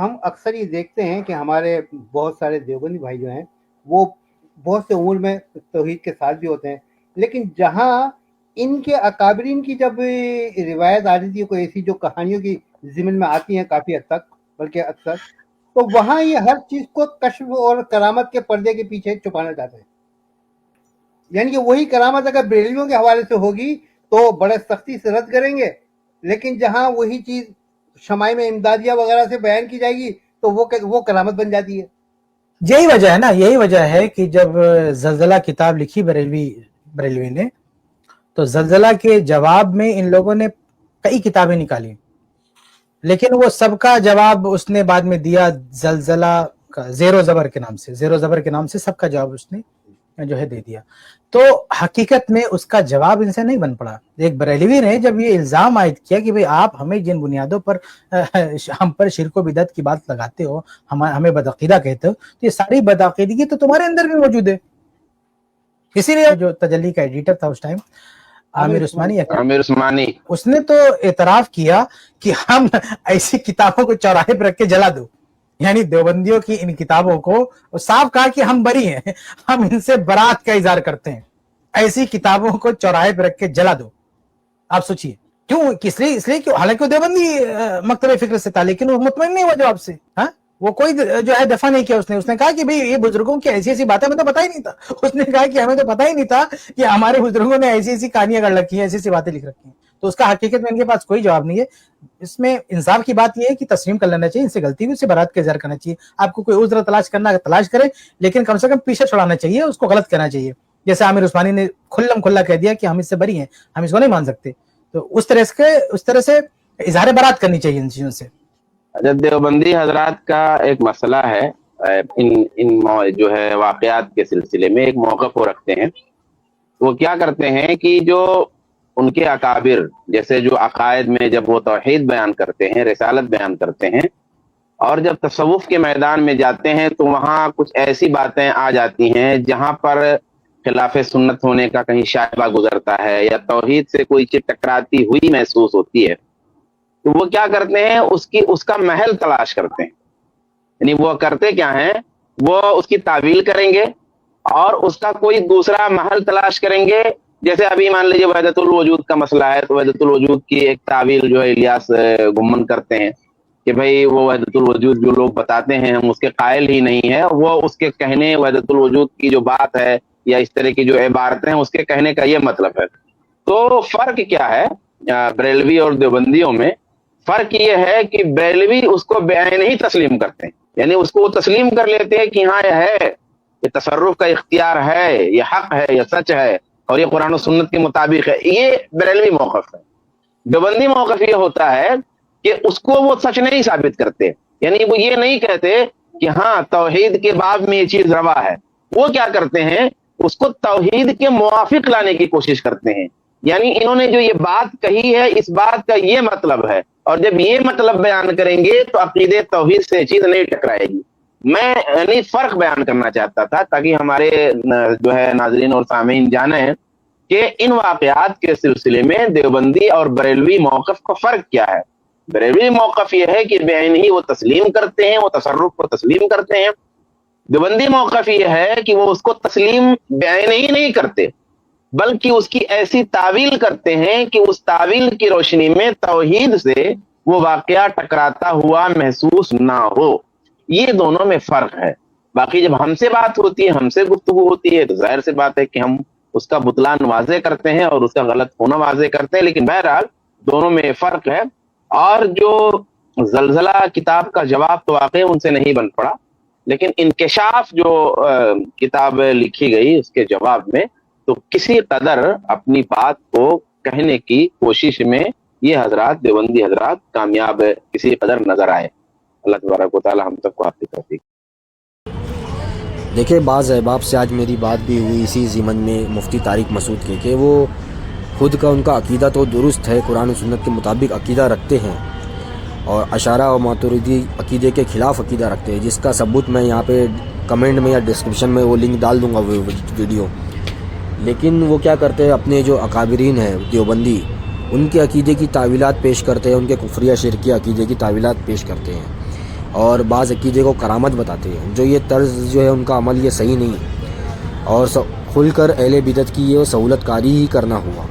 हम अक्सर ये देखते हैं कि हमारे बहुत सारे देवबंदी भाई जो हैं वो बहुत से उम्र में तौहीद के साथ भी होते हैं, लेकिन जहाँ इनके अकाबरीन की जब रिवायत आ रही थी, कोई ऐसी जो कहानियों की ज़िम्न में आती हैं काफ़ी हद तक, बल्कि अक्सर, तो वहाँ ये हर चीज़ को कश्फ और करामत के पर्दे के पीछे छुपाना चाहते हैं। यानी कि वही करामत अगर बरेलवियों के हवाले से होगी तो बड़े सख्ती से रद्द करेंगे, लेकिन जहाँ वही चीज़ शमाई में इमदादिया वगैरह से बयान की जाएगी तो वो करामत बन जाती है। यही वजह है ना, यही वजह है कि जब जलजला किताब लिखी बरेलवी ने, तो जलजला के जवाब में इन लोगों ने कई किताबें निकाली, लेकिन वो सबका जवाब उसने बाद में दिया जलजला का ज़ेरो ज़बर के नाम से सबका जवाब उसने जो है दे दिया। तो हकीकत में उसका जवाब इनसे नहीं बन पड़ा। एक बरेलवी ने जब ये इल्जाम आयद किया कि भाई आप हमें जिन बुनियादों पर हम पर शिर्क व बिदअत की बात लगाते हो, हमें बदअकीदा कहते हो, तो ये सारी बदअकीदगी तो तुम्हारे अंदर भी मौजूद है। इसीलिए जो तजल्ली का एडिटर था उस टाइम आमिर उस्मानी, उसने तो एतराफ किया कि हम ऐसी किताबों को चौराहे पर रख के जला दो, यानी देवबंदियों की इन किताबों को साफ कहा कि हम बरी हैं, हम इनसे बरात का इजहार करते हैं, ऐसी किताबों को चौराहे पर रख के जला दो। आप सोचिए क्यों, किस लिए, इसलिए क्यों, हालांकि वो देवबंदी मकतब फिक्र से था, लेकिन वो मुतमईन नहीं हुआ जवाब से। हाँ, वो कोई जो है दफा नहीं किया उसने कहा कि भाई ये बुजुर्गों की ऐसी ऐसी बातें हमें तो पता ही नहीं था। उसने कहा कि हमें तो पता ही नहीं था कि हमारे बुजुर्गों ने ऐसी ऐसी कहानियां कर रखी हैं, ऐसी ऐसी बातें लिख रखी हैं। तो उसका हकीकत में इनके पास कोई जवाब नहीं है। इसमें इंसाफ की बात यह है कि तस्लीम कर लेना चाहिए, इनसे गलती हुई, उससे बरात का इजहार करना चाहिए। आपको कोई उज्र तलाश करना तलाश करे, लेकिन कम से कम पीछे छुड़ाना चाहिए, उसको गलत कहना चाहिए। जैसे आमिर उस्मानी ने खुल्लम खुल्ला कह दिया कि हम इससे बरी हैं, हम इसको नहीं मान सकते, तो उस तरह से इजहार बरात करनी चाहिए इन चीजों से। जब देवबंदी हजरात का एक मसला है, इन जो है वाकयात के सिलसिले में एक मौक़िफ़ वो रखते हैं। वो क्या करते हैं कि जो उनके अकाबिर, जैसे जो अकायद में जब वो तौहीद बयान करते हैं, रिसालत बयान करते हैं, और जब तसव्वुफ के मैदान में जाते हैं तो वहाँ कुछ ऐसी बातें आ जाती हैं जहाँ पर खिलाफ सुन्नत होने का कहीं शायबा गुजरता है या तौहीद से कोई चीज टकराती हुई महसूस होती है, तो वो क्या करते हैं, उसका महल तलाश करते हैं। यानी वो करते क्या हैं, वो उसकी तावील करेंगे और उसका कोई दूसरा महल तलाश करेंगे। जैसे अभी मान लीजिए वहदतुल वजूद का मसला है, तो वहदतुल वजूद की एक तावील जो है इलियास गुम्मन करते हैं कि भाई वो वहदतुल वजूद जो लोग बताते हैं हम उसके कायल ही नहीं है, वो उसके कहने वहदतुल वजूद की जो बात है या इस तरह की जो इबारतें हैं उसके कहने का ये मतलब है। तो फर्क क्या है बरेलवी और देवबंदियों में? फर्क ये है कि बरेलवी उसको बेआइन ही तस्लीम करते हैं, यानी उसको तस्लीम कर लेते हैं कि हाँ यह है, ये तसर्रुफ का इख्तियार है, ये हक है, ये सच है और ये कुरान और सुन्नत के मुताबिक है। ये बरेलवी मौक़िफ़ है। देवबंदी मौक़िफ़ ये होता है कि उसको वो सच नहीं साबित करते, यानी वो ये नहीं कहते कि हाँ तौहीद के बाब में ये चीज रवा है। वो क्या करते हैं, उसको तौहीद के मुवाफिक लाने की कोशिश करते हैं। यानी इन्होंने जो ये बात कही है, इस बात का ये मतलब है, और जब ये मतलब बयान करेंगे तो अकीदे तौहीद से चीज नहीं टकराएगी। मैं यानी फर्क बयान करना चाहता था ताकि हमारे जो है नाज़रीन और सामीन जाने कि इन वाक़यात के सिलसिले में देवबंदी और बरेलवी मौक़िफ़ का फर्क क्या है। बरेलवी मौक़िफ़ ये है कि बेआइन ही वो तस्लीम करते हैं, वो तसर्रुफ को तस्लीम करते हैं। देवबंदी मौक़िफ़ ये है कि वो उसको तस्लीम बेआइन ही नहीं करते, बल्कि उसकी ऐसी तावील करते हैं कि उस तावील की रोशनी में तौहीद से वो वाक़या टकराता हुआ महसूस ना हो। ये दोनों में फ़र्क है। बाकी जब हमसे बात होती है, हमसे गुफ्तगू होती है, तो ज़ाहिर सी बात है कि हम उसका बुतलान वाज़े करते हैं और उसका गलत होना वाज़े करते हैं, लेकिन बहरहाल दोनों में फ़र्क है। और जो ज़लज़ला किताब का जवाब तो वाक़ई उनसे नहीं बन पड़ा, लेकिन इंकिशाफ जो किताब लिखी गई उसके जवाब में तो किसी कदर अपनी बात को कहने की कोशिश में ये हजरात, देवबंदी हजरात कामयाब किसी कदर नजर आए। अल्लाह तबारक व तआला हम सबको आपकी तौफीक। देखिए, बाज़ अहबाब से आज मेरी बात भी हुई इसी ज़िमन में मुफ्ती तारिक मसूद के, कि वो खुद का उनका अकीदा तो दुरुस्त है, कुरान और सुन्नत के मुताबिक अकीदा रखते हैं, और अशारा और मातुरिदी अकीदे के ख़िलाफ़ अकीदा रखते हैं, जिसका सबूत मैं यहाँ पे कमेंट में या डिस्क्रिप्शन में वो लिंक डाल दूँगा वो वीडियो। लेकिन वो क्या करते हैं, अपने जो अकाबिरीन हैं देवबंदी, उनके अकीदे की तावीलात पेश करते हैं, उनके कुफ्रिया शिरकी अकीदे की तावीलात पेश करते हैं। اور بعض عقیدے کو کرامت بتاتے ہیں. جو یہ طرز جو ہے ان کا عمل یہ صحیح نہیں ہے، اور کھل کر اہل بدعت کی یہ سہولت کاری ہی کرنا ہوا.